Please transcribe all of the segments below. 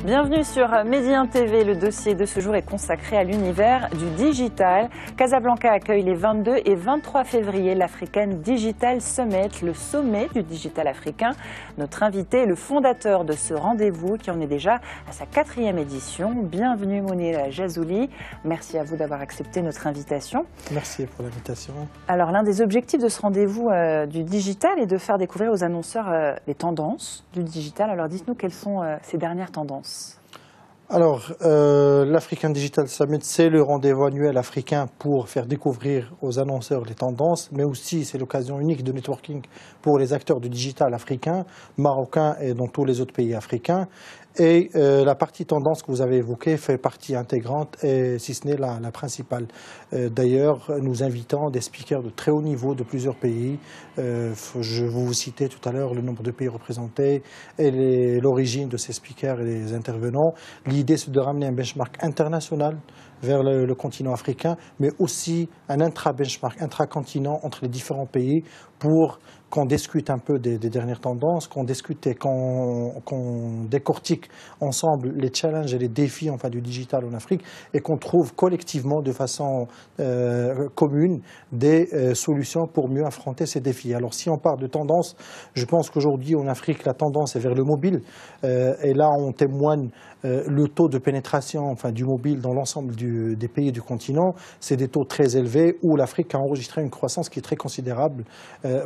Bienvenue sur Média TV. Le dossier de ce jour est consacré à l'univers du digital. Casablanca accueille les 22 et 23 février l'African Digital Summit, le sommet du digital africain. Notre invité est le fondateur de ce rendez-vous qui en est déjà à sa 4e édition. Bienvenue Mounir Jazouli. Merci à vous d'avoir accepté notre invitation. Merci pour l'invitation. Alors l'un des objectifs de ce rendez-vous du digital est de faire découvrir aux annonceurs les tendances du digital. Alors dites-nous quelles sont ces dernières tendances. Alors, l'African Digital Summit, c'est le rendez-vous annuel africain pour faire découvrir aux annonceurs les tendances, mais aussi c'est l'occasion unique de networking pour les acteurs du digital africain, marocain et dans tous les autres pays africains. Et la partie tendance que vous avez évoquée fait partie intégrante, et si ce n'est la principale. D'ailleurs, nous invitons des speakers de très haut niveau de plusieurs pays. Je vous citais tout à l'heure le nombre de pays représentés et l'origine de ces speakers et des intervenants. L'idée, c'est de ramener un benchmark international vers le continent africain, mais aussi un intra-benchmark, intra-continent entre les différents pays pour qu'on discute un peu des dernières tendances, qu'on discute et qu'on décortique ensemble les challenges et les défis du digital en Afrique et qu'on trouve collectivement de façon commune des solutions pour mieux affronter ces défis. Alors si on parle de tendance, je pense qu'aujourd'hui en Afrique la tendance est vers le mobile et là on témoigne le taux de pénétration du mobile dans l'ensemble des pays du continent, c'est des taux très élevés où l'Afrique a enregistré une croissance qui est très considérable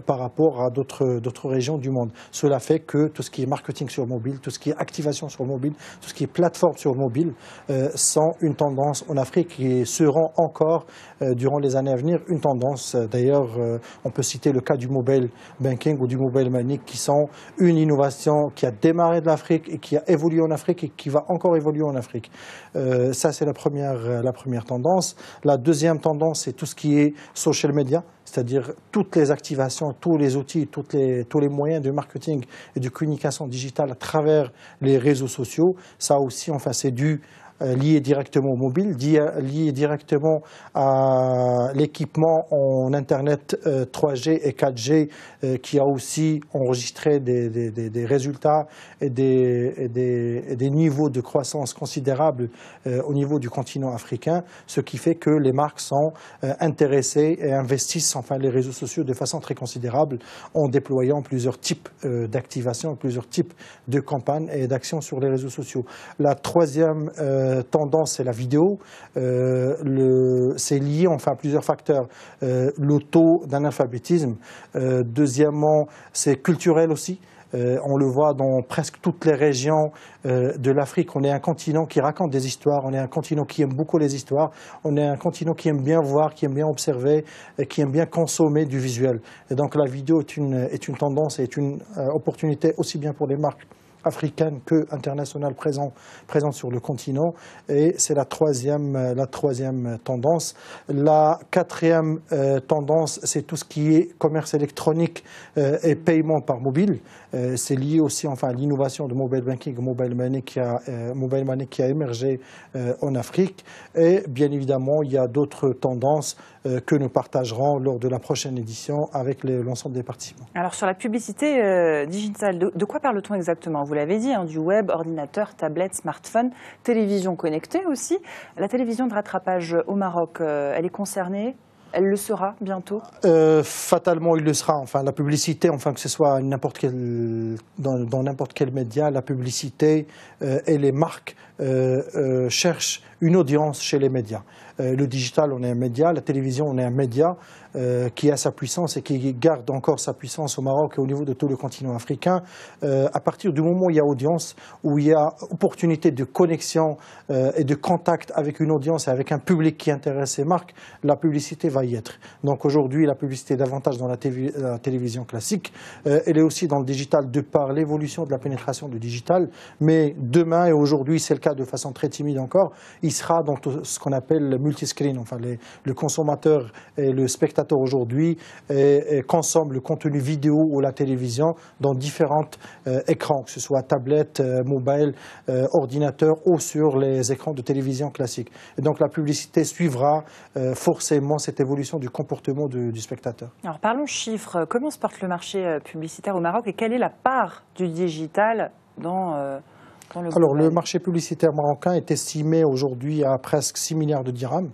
par rapport à d'autres régions du monde. Cela fait que tout ce qui est marketing sur mobile, tout ce qui est activation sur mobile, tout ce qui est plateforme sur mobile sont une tendance en Afrique et seront encore durant les années à venir une tendance. D'ailleurs, on peut citer le cas du mobile banking ou du mobile money qui sont une innovation qui a démarré de l'Afrique et qui a évolué en Afrique et qui va encore évoluer en Afrique. Ça, c'est la première tendance. La deuxième tendance, c'est tout ce qui est social media, c'est-à-dire toutes les activations, tous les outils, tous les moyens de marketing et de communication digitale à travers les réseaux sociaux. Ça aussi, c'est lié directement au mobile, lié directement à l'équipement en Internet 3G et 4G qui a aussi enregistré des résultats et des niveaux de croissance considérables au niveau du continent africain, ce qui fait que les marques sont intéressées et investissent les réseaux sociaux de façon très considérable en déployant plusieurs types d'activations, plusieurs types de campagnes et d'actions sur les réseaux sociaux. La troisième tendance, c'est la vidéo. C'est lié à plusieurs facteurs. Le taux d'analphabétisme. Deuxièmement, c'est culturel aussi. On le voit dans presque toutes les régions de l'Afrique. On est un continent qui raconte des histoires, on est un continent qui aime beaucoup les histoires, on est un continent qui aime bien voir, qui aime bien observer, et qui aime bien consommer du visuel. Et donc la vidéo est une tendance et est une opportunité aussi bien pour les marques africaine que internationale présente sur le continent. Et c'est la troisième tendance. La quatrième tendance, c'est tout ce qui est commerce électronique et paiement par mobile. C'est lié aussi à l'innovation de mobile banking, mobile money qui a émergé en Afrique. Et bien évidemment, il y a d'autres tendances que nous partagerons lors de la prochaine édition avec l'ensemble des participants. Alors sur la publicité digitale, de quoi parle-t-on exactement? Vous l'avez dit, du web, ordinateur, tablette, smartphone, télévision connectée aussi. La télévision de rattrapage au Maroc, elle est concernée? Elle le sera bientôt? Fatalement, il le sera. La publicité, que ce soit dans n'importe quel média, la publicité et les marques cherchent une audience chez les médias. Le digital, on est un média. La télévision, on est un média qui a sa puissance et qui garde encore sa puissance au Maroc et au niveau de tout le continent africain. À partir du moment où il y a audience, où il y a opportunité de connexion et de contact avec une audience et avec un public qui intéresse ces marques, la publicité va y être. Donc aujourd'hui, la publicité est davantage dans la télévision classique. Elle est aussi dans le digital de par l'évolution de la pénétration du digital. Mais demain et aujourd'hui, c'est le cas de façon très timide encore, il sera dans tout ce qu'on appelle le multiscreen. Le consommateur et le spectateur aujourd'hui consomment le contenu vidéo ou la télévision dans différents écrans, que ce soit tablette, mobile, ordinateur ou sur les écrans de télévision classiques. Et donc la publicité suivra forcément cette évolution du comportement du spectateur. Alors parlons chiffres. Comment se porte le marché publicitaire au Maroc et quelle est la part du digital dans Alors, le marché publicitaire marocain est estimé aujourd'hui à presque 6 milliards de dirhams.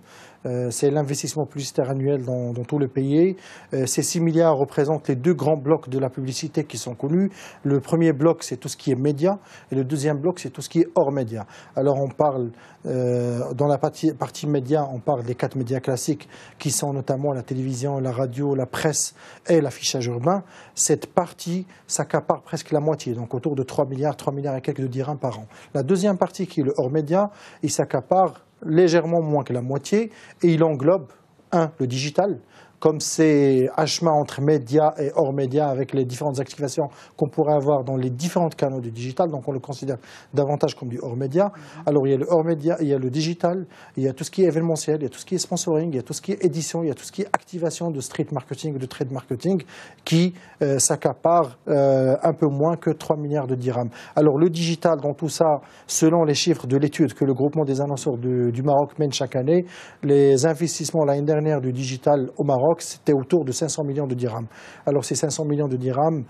C'est l'investissement publicitaire annuel dans tout le pays. Ces 6 milliards représentent les deux grands blocs de la publicité qui sont connus. Le premier bloc, c'est tout ce qui est média, et le deuxième bloc, c'est tout ce qui est hors média. Alors on parle, dans la partie média, on parle des 4 médias classiques qui sont notamment la télévision, la radio, la presse et l'affichage urbain. Cette partie s'accapare presque la moitié, donc autour de 3 milliards et quelques de dirhams par an. La deuxième partie, qui est le hors média, il s'accapare légèrement moins que la moitié, et il englobe, le digital, comme c'est à chemin entre médias et hors médias avec les différentes activations qu'on pourrait avoir dans les différents canaux du digital, donc on le considère davantage comme du hors média. Alors il y a le hors média, il y a le digital, il y a tout ce qui est événementiel, il y a tout ce qui est sponsoring, il y a tout ce qui est édition, il y a tout ce qui est activation de street marketing, de trade marketing, qui s'accapare un peu moins que 3 milliards de dirhams. Alors le digital dans tout ça, selon les chiffres de l'étude que le groupement des annonceurs du Maroc mène chaque année, les investissements l'année dernière du digital au Maroc, c'était autour de 500 millions de dirhams. Alors ces 500 millions de dirhams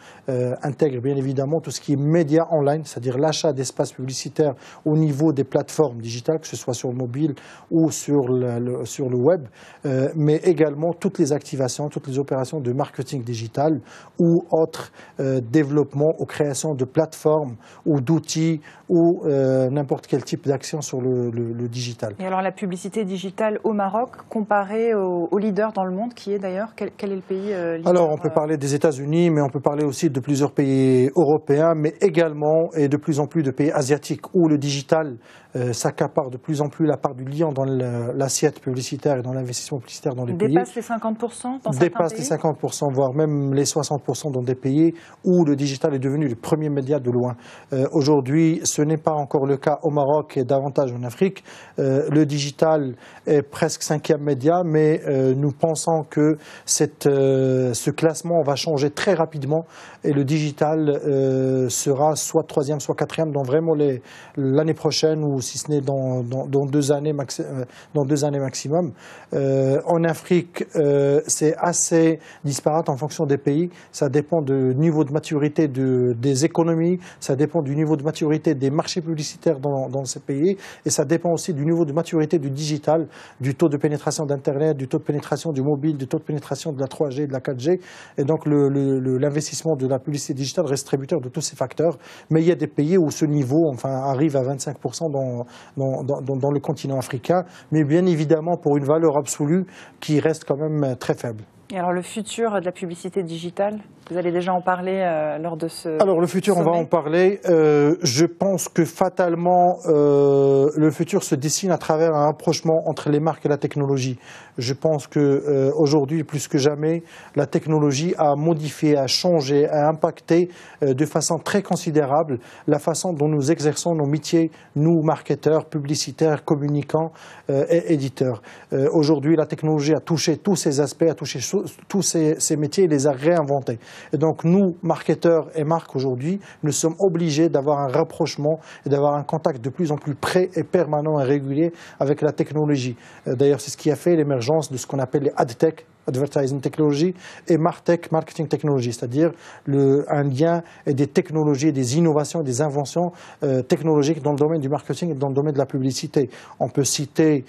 intègrent bien évidemment tout ce qui est médias online, c'est-à-dire l'achat d'espaces publicitaires au niveau des plateformes digitales, que ce soit sur le mobile ou sur le web, mais également toutes les activations, toutes les opérations de marketing digital ou autres développements ou création de plateformes ou d'outils ou n'importe quel type d'action sur le digital. Et alors la publicité digitale au Maroc, comparée aux leaders dans le monde, qui est d'ailleurs, quel est le pays leader? Alors on peut parler des États-Unis, mais on peut parler aussi de plusieurs pays européens, mais également et de plus en plus de pays asiatiques où le digital s'accapare de plus en plus la part du lion dans l'assiette publicitaire et dans l'investissement publicitaire dans les pays. Dépasse les 50% dans certains Dépasse pays? les 50%, voire même les 60% dans des pays où le digital est devenu le premier média de loin. Aujourd'hui, ce n'est pas encore le cas au Maroc et davantage en Afrique. Le digital est presque 5e média, mais nous pensons que ce classement va changer très rapidement et le digital sera soit 3e, soit 4e dans vraiment l'année prochaine ou si ce n'est dans 2 années, dans 2 années maximum. En Afrique, c'est assez disparate en fonction des pays. Ça dépend du niveau de maturité des économies, ça dépend du niveau de maturité des marchés publicitaires dans ces pays et ça dépend aussi du niveau de maturité du digital, du taux de pénétration d'Internet, du taux de pénétration du mobile, du taux de pénétration de la 3G, de la 4G. Et donc l'investissement de la publicité digitale reste tributaire de tous ces facteurs. Mais il y a des pays où ce niveau arrive à 25% dans le continent africain, mais bien évidemment pour une valeur absolue qui reste quand même très faible. Et alors le futur de la publicité digitale, vous allez déjà en parler lors de ce Alors le futur, sommet. on va en parler. Je pense que fatalement, le futur se dessine à travers un rapprochement entre les marques et la technologie. Je pense qu'aujourd'hui, plus que jamais, la technologie a modifié, a changé, a impacté de façon très considérable la façon dont nous exerçons nos métiers, nous, marketeurs, publicitaires, communicants et éditeurs. Aujourd'hui, la technologie a touché tous ces aspects, a touché tous ces métiers et les a réinventés. Et donc nous, marketeurs et marques aujourd'hui, nous sommes obligés d'avoir un rapprochement et d'avoir un contact de plus en plus près et permanent et régulier avec la technologie. D'ailleurs, c'est ce qui a fait l'émergence de ce qu'on appelle les AdTech, Advertising Technology, et MarTech, Marketing Technology, c'est-à-dire un lien et des technologies, des innovations, des inventions technologiques dans le domaine du marketing et dans le domaine de la publicité. On peut citer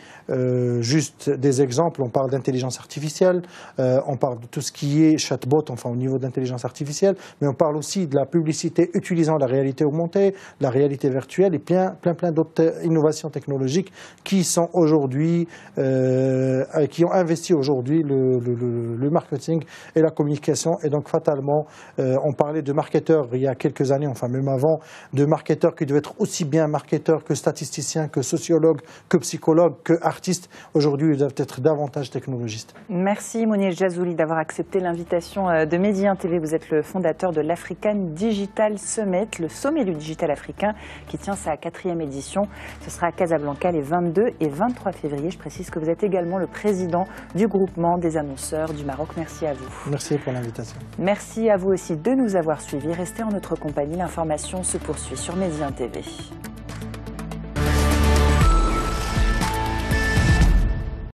juste des exemples, on parle d'intelligence artificielle, on parle de tout ce qui est chatbot, enfin au niveau de l'intelligence artificielle, mais on parle aussi de la publicité utilisant la réalité augmentée, la réalité virtuelle et plein d'autres innovations technologiques qui sont aujourd'hui, qui ont investi aujourd'hui le marketing et la communication. Et donc fatalement, on parlait de marketeurs il y a quelques années, enfin même avant, de marketeurs qui devaient être aussi bien marketeurs que statisticiens, que sociologues, que psychologues, que artistes. Aujourd'hui, ils doivent être davantage technologistes. Merci Mounir Jazouli d'avoir accepté l'invitation de Média TV. Vous êtes le fondateur de l'African Digital Summit, le sommet du digital africain qui tient sa 4e édition. Ce sera à Casablanca les 22 et 23 février. Je précise que vous êtes également le président du groupement des annonceurs du Maroc. Merci à vous. Merci pour l'invitation. Merci à vous aussi de nous avoir suivis. Restez en notre compagnie. L'information se poursuit sur Média TV.